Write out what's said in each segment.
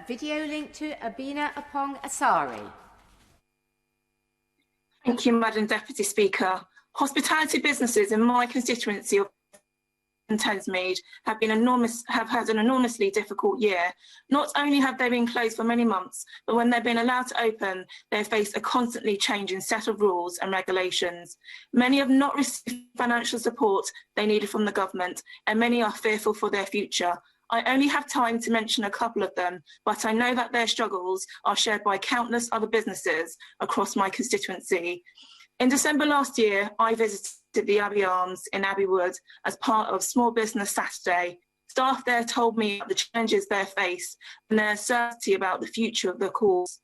Video link to Abina Apong Asari. Thank you, Madam Deputy Speaker. Hospitality businesses in my constituency of Thamesmead have had an enormously difficult year. Not only have they been closed for many months, but when they've been allowed to open, they've faced a constantly changing set of rules and regulations. Many have not received financial support they needed from the government, and many are fearful for their future. I only have time to mention a couple of them, but I know that their struggles are shared by countless other businesses across my constituency. In December last year, I visited the Abbey Arms in Abbey Wood as part of Small Business Saturday. Staff there told me about the challenges they face and their uncertainty about the future of the cause.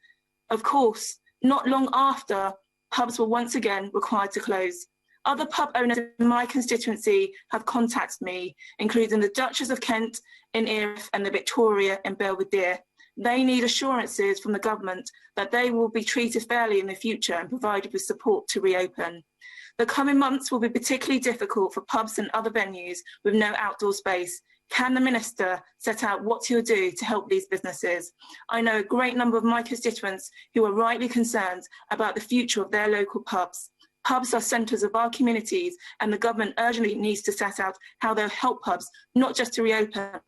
Of course, not long after, pubs were once again required to close. Other pub owners in my constituency have contacted me, including the Duchess of Kent in Erith and the Victoria in Belvedere. They need assurances from the government that they will be treated fairly in the future and provided with support to reopen. The coming months will be particularly difficult for pubs and other venues with no outdoor space. Can the Minister set out what he'll do to help these businesses? I know a great number of my constituents who are rightly concerned about the future of their local pubs. Pubs are centres of our communities, and the government urgently needs to set out how they'll help pubs not just to reopen,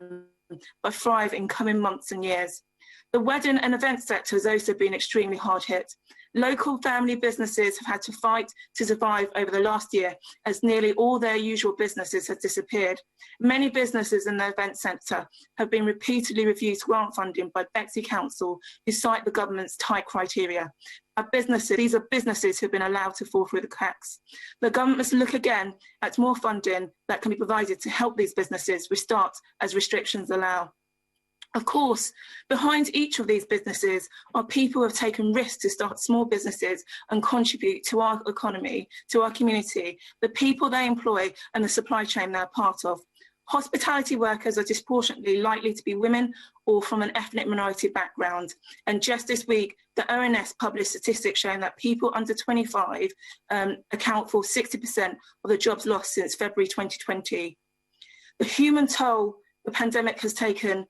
but thrive in coming months and years. The wedding and event sector has also been extremely hard hit. Local family businesses have had to fight to survive over the last year, as nearly all their usual businesses have disappeared. Many businesses in the event sector have been repeatedly refused grant funding by Bexley Council, who cite the government's tight criteria. These are businesses who have been allowed to fall through the cracks. The government must look again at more funding that can be provided to help these businesses restart as restrictions allow. Of course, behind each of these businesses are people who have taken risks to start small businesses and contribute to our economy, to our community, the people they employ and the supply chain they're part of. Hospitality workers are disproportionately likely to be women or from an ethnic minority background. And just this week, the ONS published statistics showing that people under 25 account for 60% of the jobs lost since February 2020. The human toll the pandemic has taken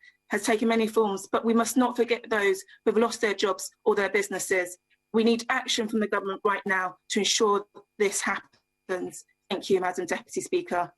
many forms, but we must not forget those who have lost their jobs or their businesses. We need action from the government right now to ensure this happens. Thank you, Madam Deputy Speaker.